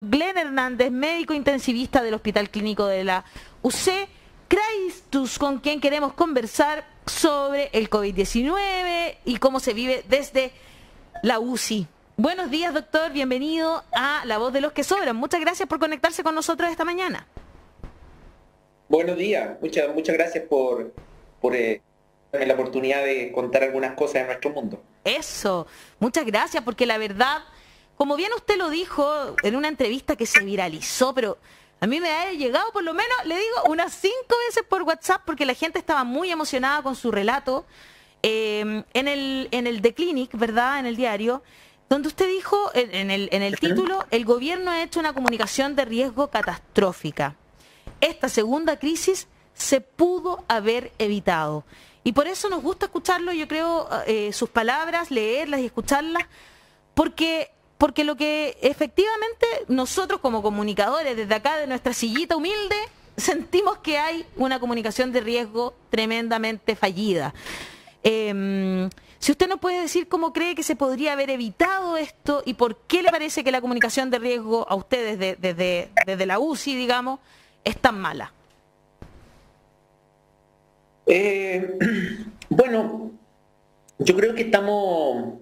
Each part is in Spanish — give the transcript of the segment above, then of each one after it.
Glenn Hernández, médico intensivista del Hospital Clínico de la UC Christus, con quien queremos conversar sobre el COVID-19 y cómo se vive desde la UCI. Buenos días, doctor, bienvenido a La Voz de los que Sobran. Muchas gracias por conectarse con nosotros esta mañana. Buenos días, muchas gracias por darme la oportunidad de contar algunas cosas de nuestro mundo. Eso, muchas gracias, porque la verdad, como bien usted lo dijo en una entrevista que se viralizó, pero a mí me ha llegado por lo menos, le digo, unas 5 veces por WhatsApp, porque la gente estaba muy emocionada con su relato en el The Clinic, ¿verdad?, en el diario, donde usted dijo en el título: el gobierno ha hecho una comunicación de riesgo catastrófica. Esta segunda crisis se pudo haber evitado. Y por eso nos gusta escucharlo, yo creo, sus palabras, leerlas y escucharlas, porque lo que efectivamente nosotros como comunicadores desde acá, de nuestra sillita humilde, sentimos que hay una comunicación de riesgo tremendamente fallida. Si usted nos puede decir cómo cree que se podría haber evitado esto y por qué le parece que la comunicación de riesgo a ustedes desde la UCI, digamos, es tan mala. Bueno, yo creo que estamos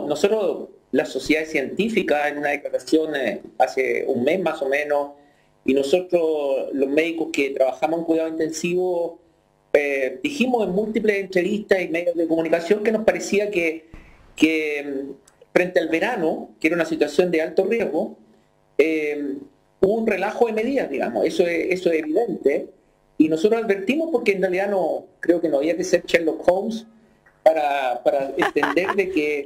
nosotros, la sociedad científica, en una declaración hace un mes más o menos, y nosotros, los médicos que trabajamos en cuidado intensivo, dijimos en múltiples entrevistas y medios de comunicación que nos parecía que frente al verano, que era una situación de alto riesgo, hubo un relajo de medidas, digamos, eso es evidente, y nosotros advertimos porque en realidad creo que no había que ser Sherlock Holmes para entender de que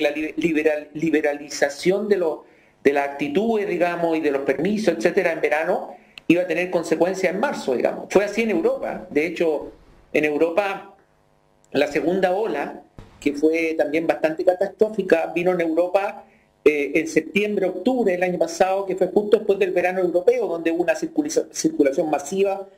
la liberalización de las actitudes, digamos, y de los permisos, etcétera, en verano, iba a tener consecuencias en marzo, digamos. Fue así en Europa. De hecho, en Europa, la segunda ola, que fue también bastante catastrófica, vino en Europa en septiembre, octubre del año pasado, que fue justo después del verano europeo, donde hubo una circulación masiva,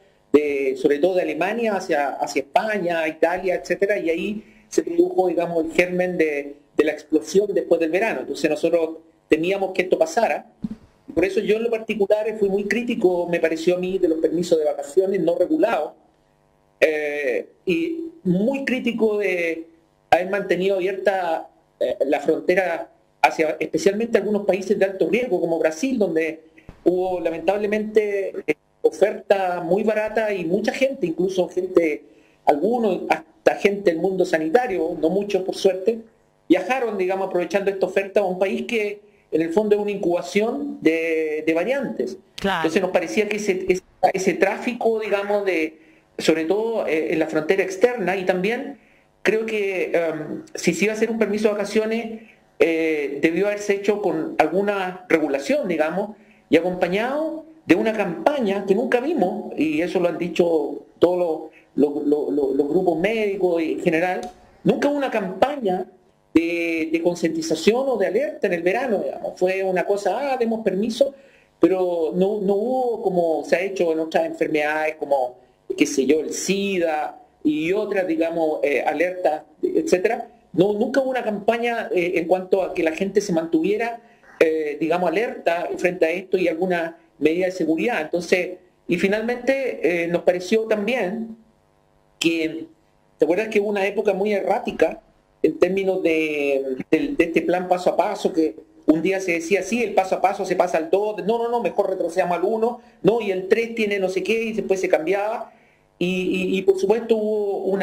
sobre todo de Alemania hacia España, Italia, etcétera, y ahí se produjo, digamos, el germen de la explosión después del verano. Entonces nosotros temíamos que esto pasara. Por eso yo en lo particular fui muy crítico, me pareció a mí, de los permisos de vacaciones no regulados, y muy crítico de haber mantenido abierta la frontera hacia especialmente algunos países de alto riesgo, como Brasil, donde hubo lamentablemente oferta muy barata y mucha gente, incluso algunos, hasta gente del mundo sanitario, no muchos por suerte, viajaron, digamos, aprovechando esta oferta a un país que en el fondo es una incubación de variantes. Claro. Entonces nos parecía que ese tráfico, digamos, sobre todo en la frontera externa, y también creo que si se iba a hacer un permiso de vacaciones, debió haberse hecho con alguna regulación, digamos, y acompañado de una campaña que nunca vimos, y eso lo han dicho todos los grupos médicos en general. Nunca hubo una campaña de concientización o de alerta en el verano, digamos. Fue una cosa, demos permiso, pero no hubo, como se ha hecho en otras enfermedades, como, qué sé yo, el SIDA y otras, digamos, alertas, etcétera. Nunca hubo una campaña en cuanto a que la gente se mantuviera, digamos, alerta frente a esto y alguna medida de seguridad. Entonces, y finalmente nos pareció también que, ¿te acuerdas que hubo una época muy errática en términos de este plan paso a paso, que un día se decía, sí, el paso a paso se pasa al 2, no, mejor retrocedamos al 1, no, y el 3 tiene no sé qué, y después se cambiaba, y por supuesto hubo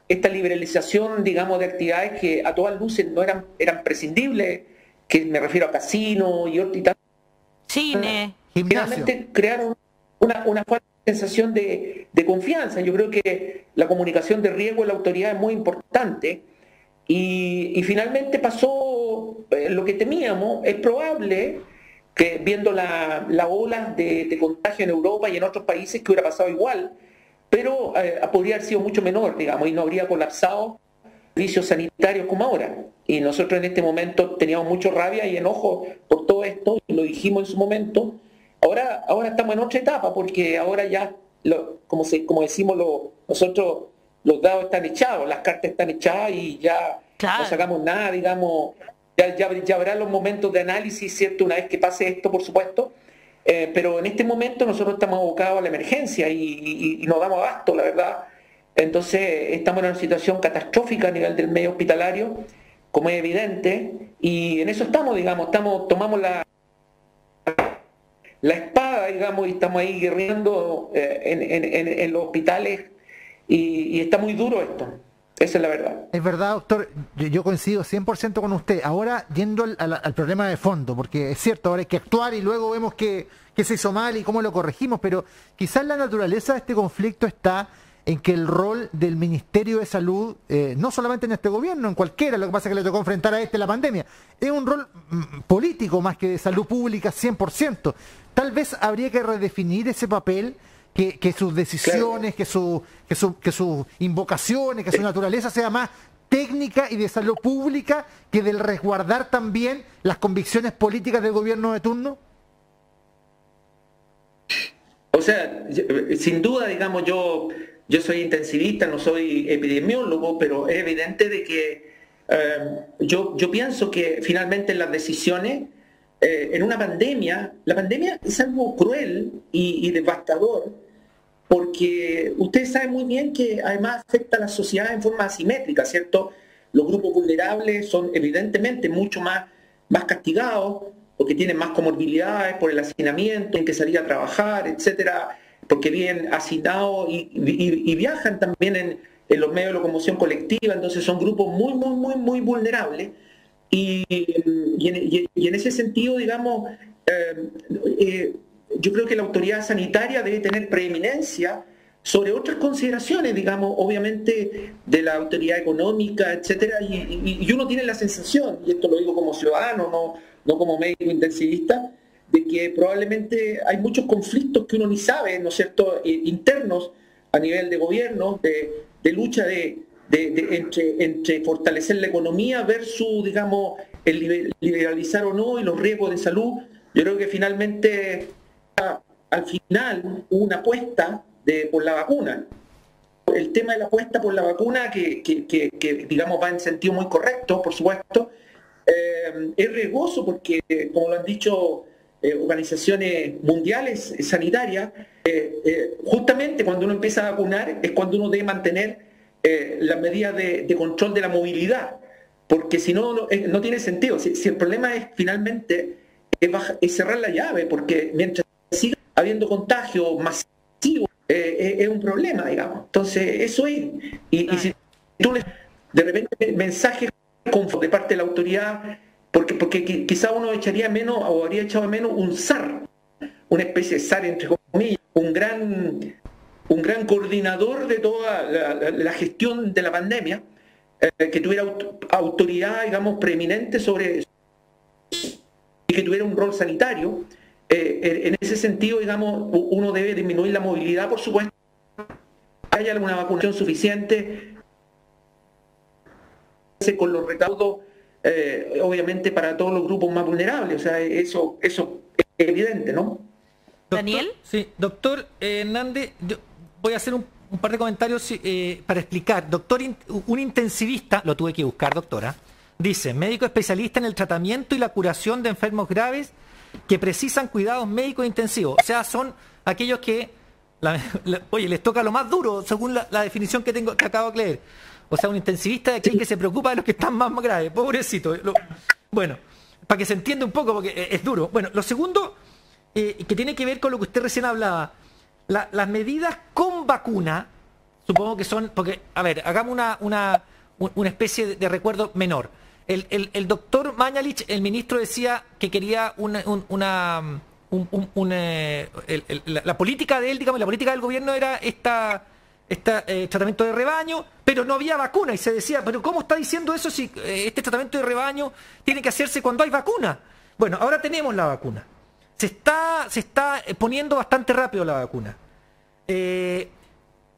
esta liberalización, digamos, de actividades que a todas luces no eran prescindibles, que me refiero a casinos y otras. Cine, finalmente crearon una falsa sensación de confianza. Yo creo que la comunicación de riesgo de la autoridad es muy importante, y finalmente pasó lo que temíamos. Es probable que, viendo la ola de contagio en Europa y en otros países, que hubiera pasado igual, pero podría haber sido mucho menor, digamos, y no habría colapsado servicios sanitarios como ahora. Y nosotros en este momento teníamos mucha rabia y enojo por todo esto, y lo dijimos en su momento. Ahora estamos en otra etapa, porque ahora ya, como decimos nosotros, los dados están echados, las cartas están echadas, y ya claro, no sacamos nada, digamos, ya habrá los momentos de análisis, ¿cierto? Una vez que pase esto, por supuesto. Pero en este momento nosotros estamos abocados a la emergencia y nos damos abasto, la verdad. Entonces estamos en una situación catastrófica a nivel del medio hospitalario, como es evidente, y en eso estamos, digamos, tomamos la espada, digamos, y estamos ahí guerreando en los hospitales, y está muy duro esto. Esa es la verdad. Es verdad, doctor, yo coincido 100% con usted. Ahora, yendo al problema de fondo, porque es cierto, ahora hay que actuar y luego vemos que se hizo mal y cómo lo corregimos, pero quizás la naturaleza de este conflicto está en que el rol del Ministerio de Salud, no solamente en este gobierno, en cualquiera, lo que pasa es que le tocó enfrentar a la pandemia, es un rol político más que de salud pública 100%. Tal vez habría que redefinir ese papel, que sus decisiones, claro, que sus invocaciones, que su naturaleza sea más técnica y de salud pública que del resguardar también las convicciones políticas del gobierno de turno. O sea, sin duda, digamos, yo soy intensivista, no soy epidemiólogo, pero es evidente de que yo pienso que finalmente las decisiones en una pandemia, la pandemia es algo cruel y devastador, porque ustedes saben muy bien que además afecta a la sociedad en forma asimétrica, ¿cierto? Los grupos vulnerables son evidentemente mucho más castigados, porque tienen más comorbilidades por el hacinamiento, tienen que salir a trabajar, etcétera, porque vienen hacinados y viajan también en los medios de locomoción colectiva, entonces son grupos muy vulnerables. Y en ese sentido, digamos, yo creo que la autoridad sanitaria debe tener preeminencia sobre otras consideraciones, digamos, obviamente de la autoridad económica, etcétera, y uno tiene la sensación, y esto lo digo como ciudadano, no como médico intensivista, de que probablemente hay muchos conflictos que uno ni sabe, ¿no es cierto?, internos a nivel de gobierno, de lucha entre fortalecer la economía versus, digamos, el liberalizar o no y los riesgos de salud. Yo creo que finalmente, al final, hubo una apuesta por la vacuna. El tema de la apuesta por la vacuna, que digamos va en sentido muy correcto, por supuesto, es riesgoso porque, como lo han dicho organizaciones mundiales sanitarias, justamente cuando uno empieza a vacunar es cuando uno debe mantener las medidas de control de la movilidad, porque si no, no tiene sentido. Si el problema es finalmente es cerrar la llave, porque mientras siga habiendo contagio masivo, es un problema, digamos. Entonces, eso es. Y si tú de repente mensajes de parte de la autoridad, porque quizá uno echaría menos o habría echado menos un SAR, una especie de SAR entre comillas, un gran coordinador de toda la gestión de la pandemia, que tuviera autoridad, digamos, preeminente sobre eso, y que tuviera un rol sanitario. En ese sentido, digamos, uno debe disminuir la movilidad, por supuesto, que haya una vacunación suficiente, con los recaudos, obviamente, para todos los grupos más vulnerables. O sea, eso es evidente, ¿no? Daniel. Sí, doctor Hernández, yo voy a hacer un par de comentarios para explicar. Doctor, un intensivista, lo tuve que buscar, doctora, dice: médico especialista en el tratamiento y la curación de enfermos graves que precisan cuidados médicos intensivos. O sea, son aquellos que, oye, les toca lo más duro, según la definición que acabo de leer. O sea, un intensivista de aquel que se preocupa de los que están más graves, pobrecito. Bueno, para que se entienda un poco, porque es duro. Bueno, lo segundo, que tiene que ver con lo que usted recién hablaba, las medidas con vacuna, supongo que son, porque, a ver, hagamos una especie de recuerdo menor. El doctor Mañalich, el ministro, decía que quería la política de él, digamos, la política del gobierno era tratamiento de rebaño, pero no había vacuna, y se decía, pero ¿cómo está diciendo eso si este tratamiento de rebaño tiene que hacerse cuando hay vacuna? Bueno, ahora tenemos la vacuna. Se está poniendo bastante rápido la vacuna.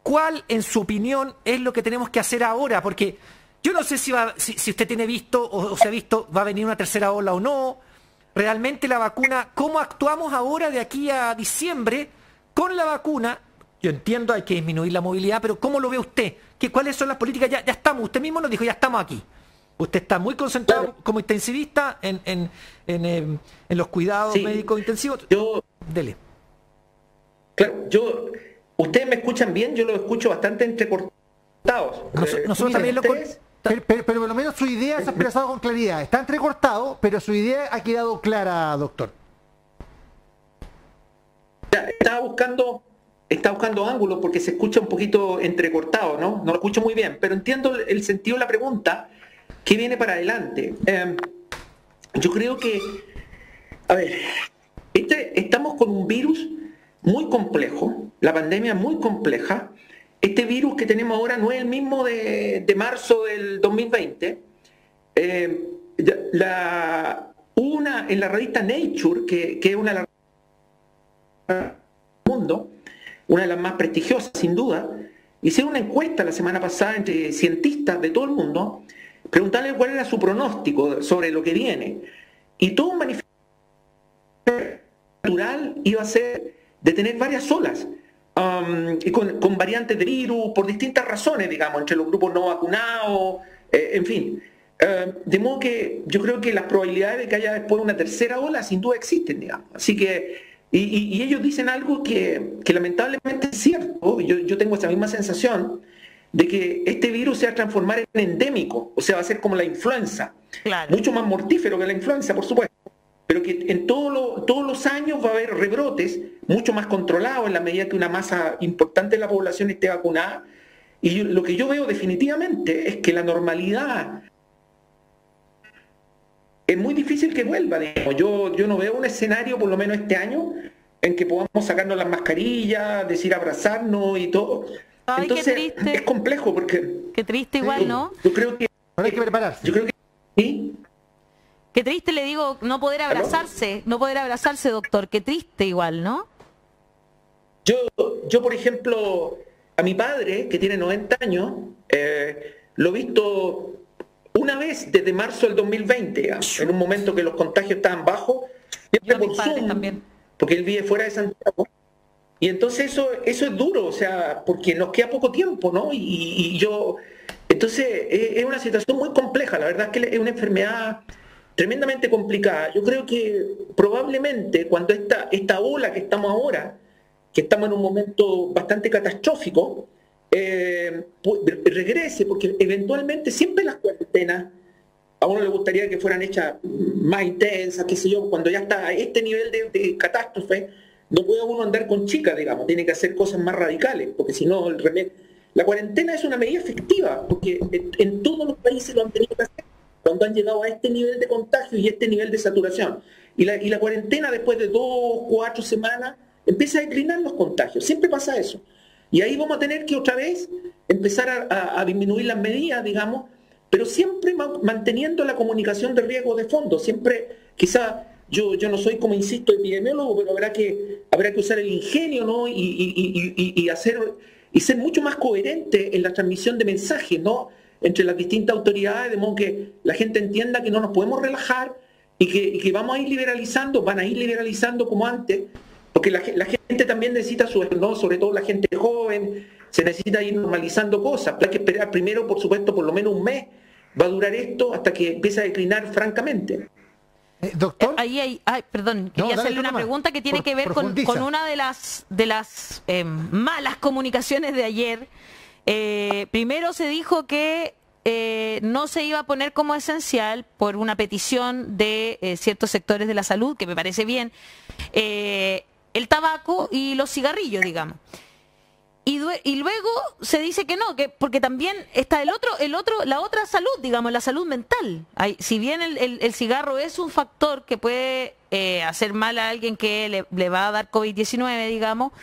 ¿Cuál, en su opinión, es lo que tenemos que hacer ahora? Porque yo no sé si usted tiene visto o se ha visto, va a venir una tercera ola o no. Realmente la vacuna, ¿cómo actuamos ahora de aquí a diciembre con la vacuna? Yo entiendo, hay que disminuir la movilidad, pero ¿cómo lo ve usted? ¿Cuáles son las políticas? Ya estamos, usted mismo nos dijo, ya estamos aquí. Usted está muy concentrado Claro. como intensivista en los cuidados Sí. médicos intensivos. Yo, Dele. claro, ustedes me escuchan bien, yo lo escucho bastante entrecortados. Nosotros Miren, también lo... ustedes- Pero por lo menos su idea se ha expresado con claridad. Está entrecortado, pero su idea ha quedado clara, doctor. Ya, estaba buscando ángulos porque se escucha un poquito entrecortado, ¿no? No lo escucho muy bien, pero entiendo el sentido de la pregunta que viene para adelante. Yo creo que, a ver, estamos con un virus muy complejo, la pandemia muy compleja. Este virus que tenemos ahora no es el mismo de marzo del 2020. Una en la revista Nature, que es una de las mundo, una de las más prestigiosas sin duda, hicieron una encuesta la semana pasada entre cientistas de todo el mundo, preguntarle cuál era su pronóstico sobre lo que viene. Y todo un manifiesto natural iba a ser de tener varias olas, y con variantes de virus, por distintas razones, digamos, entre los grupos no vacunados, en fin. De modo que yo creo que las probabilidades de que haya después una tercera ola sin duda existen, digamos. Así que y ellos dicen algo que lamentablemente es cierto, yo tengo esa misma sensación, de que este virus se va a transformar en endémico, o sea, va a ser como la influenza, Claro. mucho más mortífero que la influenza, por supuesto, pero que en todos los años va a haber rebrotes, mucho más controlados en la medida que una masa importante de la población esté vacunada, y lo que yo veo definitivamente es que la normalidad es muy difícil que vuelva, digamos. Yo no veo un escenario, por lo menos este año, en que podamos sacarnos las mascarillas, decir abrazarnos y todo. Ay, qué Entonces, triste. es complejo porque Qué triste igual, ¿no? yo creo que... Ahora hay que prepararse. Yo creo que sí. Qué triste, le digo, no poder abrazarse, doctor. Qué triste igual, ¿no? Yo, por ejemplo, a mi padre, que tiene 90 años, lo he visto una vez desde marzo del 2020, digamos, en un momento que los contagios estaban bajos, siempre Yo a mis por padres Zoom, también. porque él vive fuera de Santiago. Y entonces eso es duro, o sea, porque nos queda poco tiempo, ¿no? Entonces es una situación muy compleja, la verdad es que es una enfermedad tremendamente complicada. Yo creo que probablemente cuando esta ola que estamos ahora, que estamos en un momento bastante catastrófico, regrese, porque eventualmente siempre las cuarentenas a uno le gustaría que fueran hechas más intensas, qué sé yo, cuando ya está a este nivel de catástrofe, no puede uno andar con chicas, digamos, tiene que hacer cosas más radicales, porque si no, la cuarentena es una medida efectiva, porque en todos los países lo han tenido que hacer, cuando han llegado a este nivel de contagio y este nivel de saturación. Y la cuarentena, después de 2 o 4 semanas, empieza a declinar los contagios, siempre pasa eso. Y ahí vamos a tener que otra vez empezar a disminuir las medidas, digamos, pero siempre manteniendo la comunicación de riesgo de fondo. Siempre, quizá, yo no soy, como insisto, epidemiólogo, pero habrá que usar el ingenio, ¿no? Y ser mucho más coherente en la transmisión de mensajes, ¿no? Entre las distintas autoridades, de modo que la gente entienda que no nos podemos relajar y que vamos a ir liberalizando, van a ir liberalizando como antes, porque la gente también necesita ¿no? Sobre todo la gente joven, se necesita ir normalizando cosas. Pero hay que esperar primero, por supuesto, por lo menos un mes va a durar esto hasta que empiece a declinar francamente. Doctor. Perdón, quería dale, hacerle una nomás. pregunta que tiene que ver Profundiza. con una de las malas comunicaciones de ayer. Primero se dijo que no se iba a poner como esencial por una petición de ciertos sectores de la salud, que me parece bien, el tabaco y los cigarrillos, digamos. Y luego se dice que no, que porque también está la otra salud, digamos, la salud mental. Si bien el cigarro es un factor que puede hacer mal a alguien que le va a dar COVID-19, digamos,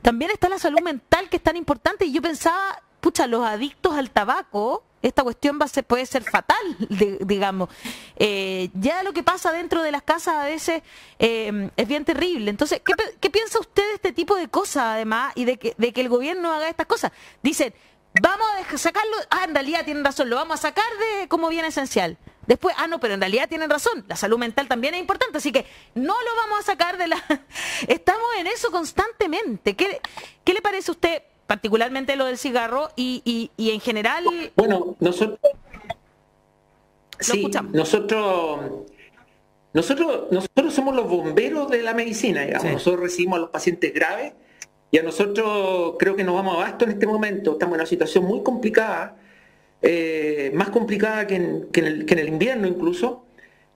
también está la salud mental, que es tan importante. Y yo pensaba, pucha, los adictos al tabaco, esta cuestión puede ser fatal, digamos. Ya lo que pasa dentro de las casas a veces es bien terrible. Entonces, ¿qué piensa usted de este tipo de cosas, además, y de que el gobierno haga estas cosas? Dicen, vamos a sacarlo, en realidad tienen razón, lo vamos a sacar de como bien esencial. Después, no, pero en realidad tienen razón, la salud mental también es importante, así que no lo vamos a sacar de la... Estamos en eso constantemente. ¿Qué le parece a usted, particularmente lo del cigarro y en general? Bueno, nosotros Sí, escuchamos. Nosotros somos los bomberos de la medicina, digamos. Sí. Nosotros recibimos a los pacientes graves y a nosotros creo que nos vamos abasto en este momento. Estamos en una situación muy complicada, más complicada que en el invierno incluso,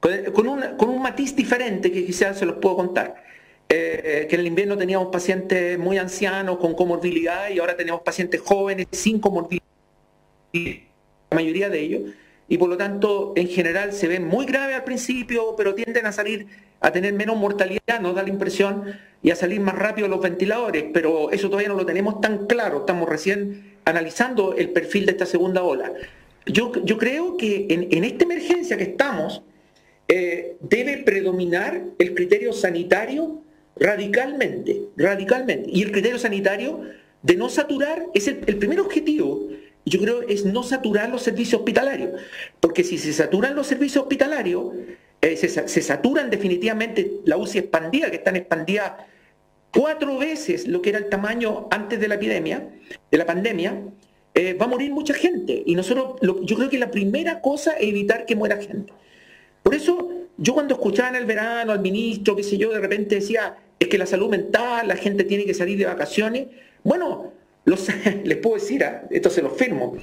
con un matiz diferente que quizás se los puedo contar. Que en el invierno teníamos pacientes muy ancianos con comorbilidad y ahora tenemos pacientes jóvenes sin comorbilidad, la mayoría de ellos. Y por lo tanto, en general se ven muy graves al principio, pero tienden a tener menos mortalidad, nos da la impresión, y a salir más rápido los ventiladores, pero eso todavía no lo tenemos tan claro, estamos recién analizando el perfil de esta segunda ola. Yo creo que en esta emergencia que estamos, debe predominar el criterio sanitario radicalmente, y el criterio sanitario de no saturar es el primer objetivo. Yo creo es no saturar los servicios hospitalarios, porque si se saturan los servicios hospitalarios, se saturan definitivamente la UCI expandida, que están expandidas 4 veces lo que era el tamaño antes de la epidemia, de la pandemia, va a morir mucha gente. Y yo creo que la primera cosa es evitar que muera gente. Por eso, yo cuando escuchaba en el verano al ministro, qué sé yo, de repente decía, es que la salud mental, la gente tiene que salir de vacaciones. Bueno, les puedo decir, esto se lo firmo,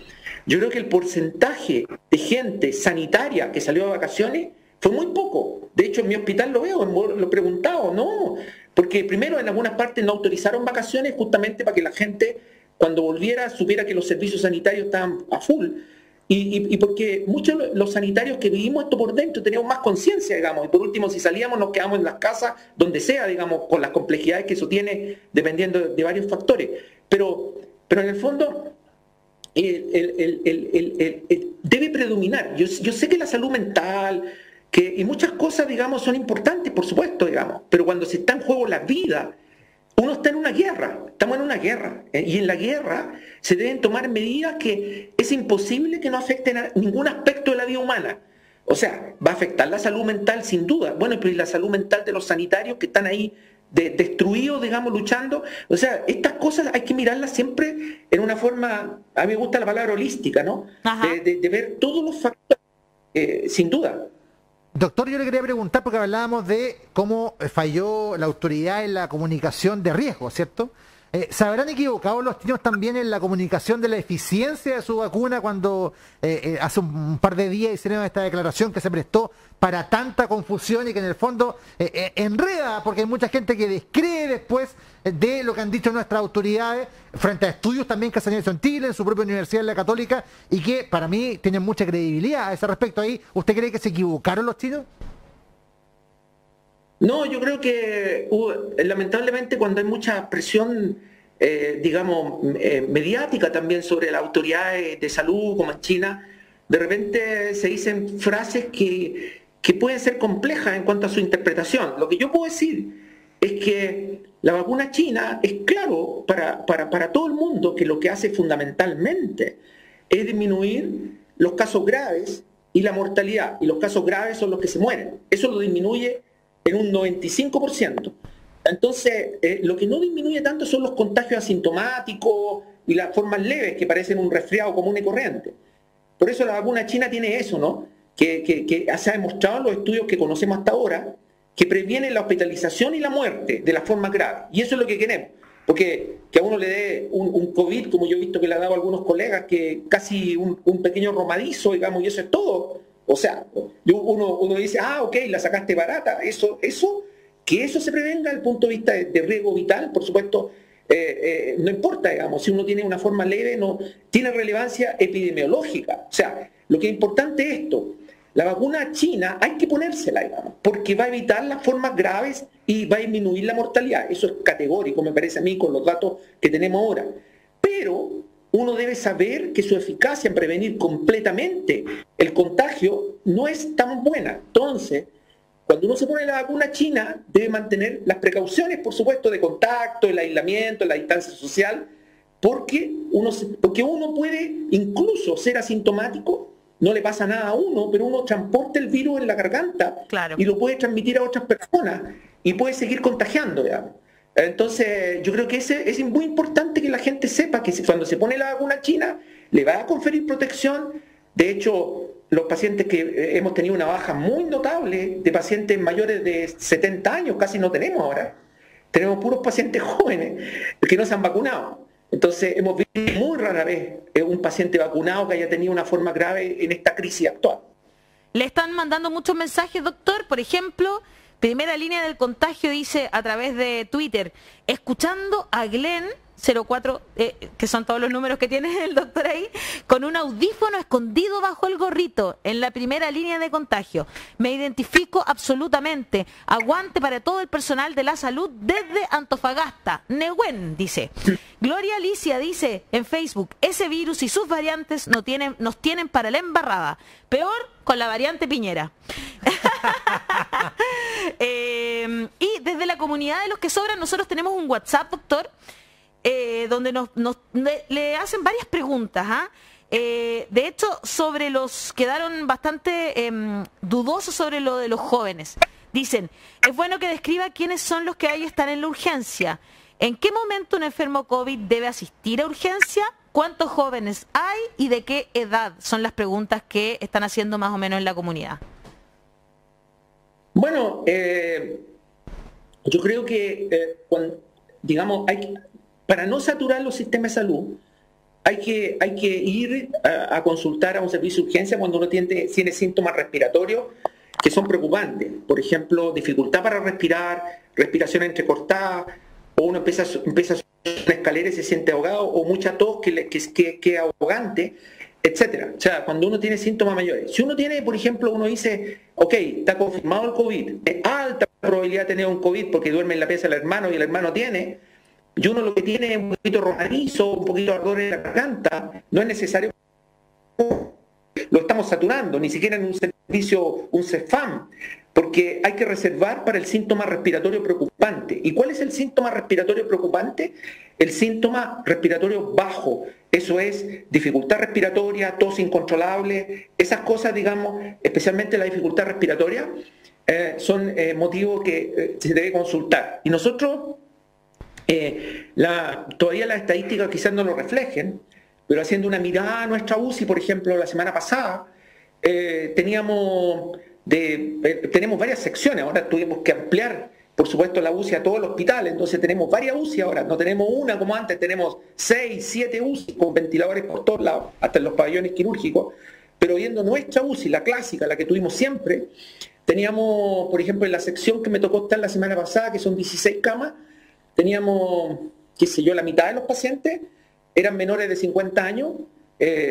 yo creo que el porcentaje de gente sanitaria que salió de vacaciones fue muy poco. De hecho, en mi hospital lo veo, lo he preguntado, no, porque primero en algunas partes no autorizaron vacaciones justamente para que la gente cuando volviera supiera que los servicios sanitarios estaban a full. Y porque muchos los sanitarios que vivimos esto por dentro teníamos más conciencia, digamos, y por último si salíamos nos quedamos en las casas, donde sea, digamos, con las complejidades que eso tiene dependiendo de varios factores. Pero en el fondo debe predominar. Yo sé que la salud mental y muchas cosas, digamos, son importantes, por supuesto, digamos, pero cuando se está en juego la vida, uno está en una guerra, estamos en una guerra, y en la guerra se deben tomar medidas que es imposible que no afecten a ningún aspecto de la vida humana. O sea, va a afectar la salud mental sin duda. Bueno, pero ¿y la salud mental de los sanitarios que están ahí destruidos, digamos, luchando? O sea, estas cosas hay que mirarlas siempre en una forma, a mí me gusta la palabra holística, ¿no? De ver todos los factores, sin duda. Doctor, yo le quería preguntar, porque hablábamos de cómo falló la autoridad en la comunicación de riesgo, ¿cierto? ¿Se habrán equivocado los chinos también en la comunicación de la eficiencia de su vacuna cuando hace un par de días hicieron esta declaración que se prestó para tanta confusión y que en el fondo enreda, porque hay mucha gente que descree después de lo que han dicho nuestras autoridades frente a estudios también que se han hecho en Chile, en su propia universidad, en la Católica, y que para mí tienen mucha credibilidad a ese respecto? Ahí, ¿usted cree que se equivocaron los chinos? No, yo creo que lamentablemente cuando hay mucha presión, digamos, mediática también sobre las autoridades de salud, como en China, de repente se dicen frases que pueden ser complejas en cuanto a su interpretación. Lo que yo puedo decir es que la vacuna china es claro para todo el mundo que lo que hace fundamentalmente es disminuir los casos graves y la mortalidad. Y los casos graves son los que se mueren. Eso lo disminuye en un 95%. Entonces, lo que no disminuye tanto son los contagios asintomáticos y las formas leves que parecen un resfriado común y corriente. Por eso la vacuna china tiene eso, ¿no? Que se ha demostrado en los estudios que conocemos hasta ahora, que previene la hospitalización y la muerte de las formas graves. Y eso es lo que queremos. Porque que a uno le dé un COVID, como yo he visto que le ha dado a algunos colegas, que casi un pequeño romadizo, digamos, y eso es todo. O sea, uno dice, ok, la sacaste barata. Que eso se prevenga desde el punto de vista de riesgo vital, por supuesto, no importa, digamos, si uno tiene una forma leve, no tiene relevancia epidemiológica. O sea, lo que es importante es esto. La vacuna china hay que ponérsela, digamos, porque va a evitar las formas graves y va a disminuir la mortalidad. Eso es categórico, me parece a mí, con los datos que tenemos ahora. Pero uno debe saber que su eficacia en prevenir completamente el contagio no es tan buena. Entonces, cuando uno se pone la vacuna china, debe mantener las precauciones, por supuesto, de contacto, el aislamiento, la distancia social, porque uno puede incluso ser asintomático, no le pasa nada a uno, pero uno transporta el virus en la garganta, claro, y lo puede transmitir a otras personas y puede seguir contagiando, digamos. Entonces, yo creo que es muy importante que la gente sepa que cuando se pone la vacuna china, le va a conferir protección. De hecho, los pacientes que hemos tenido una baja muy notable de pacientes mayores de 70 años, casi no tenemos ahora. Tenemos puros pacientes jóvenes que no se han vacunado. Entonces hemos visto muy rara vez un paciente vacunado que haya tenido una forma grave en esta crisis actual. Le están mandando muchos mensajes, doctor. Por ejemplo, primera línea del contagio dice a través de Twitter, escuchando a Glenn 04, que son todos los números que tiene el doctor ahí, con un audífono escondido bajo el gorrito en la primera línea de contagio. Me identifico absolutamente. Aguante para todo el personal de la salud desde Antofagasta. Nehuen, dice. Gloria Alicia dice en Facebook, ese virus y sus variantes nos tienen para la embarrada. Peor con la variante Piñera. Y desde la comunidad de los que sobran, nosotros tenemos un WhatsApp, doctor, donde le hacen varias preguntas. De hecho, sobre quedaron bastante dudosos sobre lo de los jóvenes. Dicen, es bueno que describa quiénes son los que ahí están en la urgencia. ¿En qué momento un enfermo COVID debe asistir a urgencia? ¿Cuántos jóvenes hay y de qué edad? Son las preguntas que están haciendo más o menos en la comunidad. Bueno, yo creo que, digamos, para no saturar los sistemas de salud, hay que ir a consultar a un servicio de urgencia cuando uno tiene síntomas respiratorios que son preocupantes. Por ejemplo, dificultad para respirar, respiración entrecortada, o uno empieza a subir una escalera y se siente ahogado, o mucha tos que es ahogante, etcétera. O sea, cuando uno tiene síntomas mayores. Si uno tiene, por ejemplo, uno dice, ok, está confirmado el COVID, es alta probabilidad de tener un COVID porque duerme en la pieza del hermano y el hermano tiene, y uno lo que tiene es un poquito roladizo, un poquito de ardor en la garganta, no es necesario, lo estamos saturando, ni siquiera en un servicio, un CEFAM, porque hay que reservar para el síntoma respiratorio preocupante. ¿Y cuál es el síntoma respiratorio preocupante? El síntoma respiratorio bajo, eso es dificultad respiratoria, tos incontrolable, esas cosas, digamos, especialmente la dificultad respiratoria, son motivos que se debe consultar. Y nosotros, todavía las estadísticas quizás no lo reflejen, pero haciendo una mirada a nuestra UCI, por ejemplo, la semana pasada, tenemos varias secciones, ahora tuvimos que ampliar, por supuesto, la UCI a todo el hospital, entonces tenemos varias UCI ahora, no tenemos una como antes, tenemos 6, 7 UCI con ventiladores por todos lados, hasta en los pabellones quirúrgicos, pero viendo nuestra UCI, la clásica, la que tuvimos siempre, teníamos, por ejemplo, en la sección que me tocó estar la semana pasada, que son 16 camas, teníamos, qué sé yo, la mitad de los pacientes eran menores de 50 años,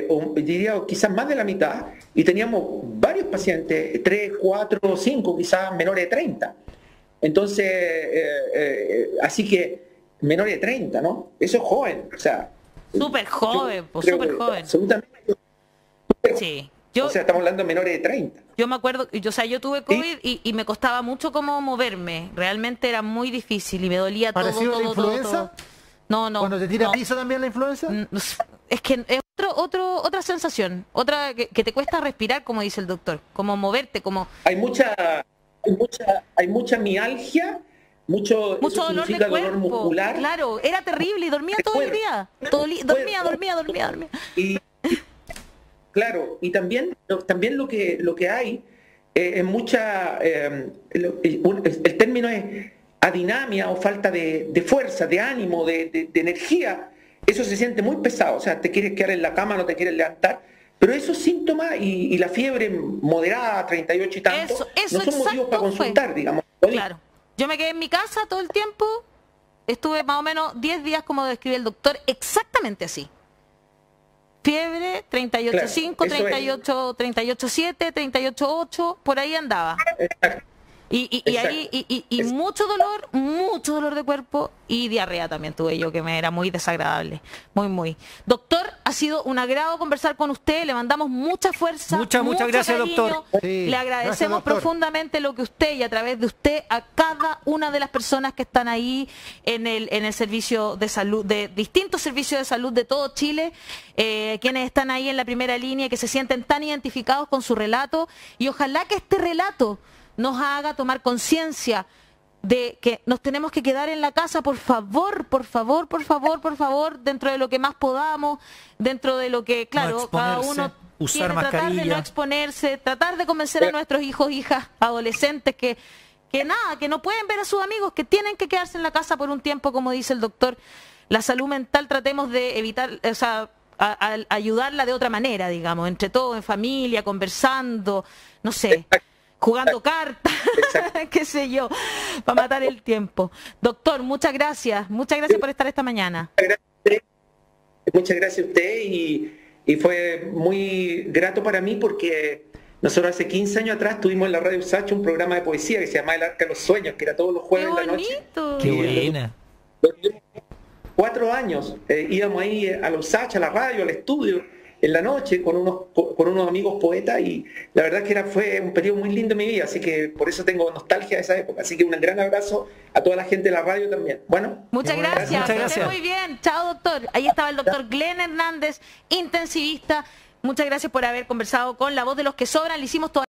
o diría quizás más de la mitad, y teníamos varios pacientes, 3, 4, 5, quizás menores de 30. Entonces, así que menores de 30, ¿no? Eso es joven, o sea. Súper joven, pues súper joven. Absolutamente. Sí. O sea, estamos hablando de menores de 30. Yo me acuerdo, yo tuve COVID y me costaba mucho como moverme, realmente era muy difícil y me dolía todo. ¿Parecido a la influenza? No. ¿Cuando te tira piso también la influenza? Es que es otra sensación, otra que te cuesta respirar, como dice el doctor, como moverte, como... Hay mucha mialgia, mucho dolor de cuerpo, dolor muscular. Claro, era terrible y dormía todo el día. Dormía. Y claro, y también lo que hay es mucha... el término es adinamia o falta de fuerza, de ánimo, de energía. Eso se siente muy pesado, o sea, te quieres quedar en la cama, no te quieres levantar, pero esos síntomas y la fiebre moderada, 38 y tanto, no son motivos para consultar, digamos. Claro, yo me quedé en mi casa todo el tiempo, estuve más o menos 10 días, como describe el doctor, exactamente así. Fiebre, 38.5, claro, 38.7, 38.8, por ahí andaba. Exacto. Y ahí mucho dolor de cuerpo y diarrea también tuve yo, que me era muy desagradable, muy. Doctor, ha sido un agrado conversar con usted, le mandamos mucha fuerza, muchas gracias, cariño. Doctor. Sí, le agradecemos profundamente lo que usted y a través de usted a cada una de las personas que están ahí en el servicio de salud, de distintos servicios de salud de todo Chile, quienes están ahí en la primera línea, que se sienten tan identificados con su relato, y ojalá que este relato nos haga tomar conciencia de que nos tenemos que quedar en la casa, por favor, dentro de lo que más podamos, dentro de lo que, claro, cada uno usar tratar de no mascarilla. exponerse, tratar de convencer a nuestros hijos, hijas, adolescentes que nada, que no pueden ver a sus amigos, que tienen que quedarse en la casa por un tiempo, como dice el doctor. La salud mental tratemos de evitar, o sea, a ayudarla de otra manera, digamos, entre todos, en familia, conversando, no sé, jugando cartas, qué sé yo, para matar el tiempo. Doctor, muchas gracias por estar esta mañana. Muchas gracias a usted y fue muy grato para mí porque nosotros hace 15 años atrás tuvimos en la Radio Usach un programa de poesía que se llamaba El Arca de los Sueños, que era todos los jueves ¡Qué en la noche. bonito! Qué buena. 4 años íbamos ahí a la Usach, a la radio, al estudio, en la noche con unos amigos poetas y la verdad que fue un periodo muy lindo en mi vida, así que por eso tengo nostalgia de esa época. Así que un gran abrazo a toda la gente de la radio también. Bueno. Muchas gracias. Muchas gracias. Muy bien. Chao, doctor. Ahí estaba el doctor Glenn Hernández, intensivista. Muchas gracias por haber conversado con La Voz de los que Sobran. Le hicimos toda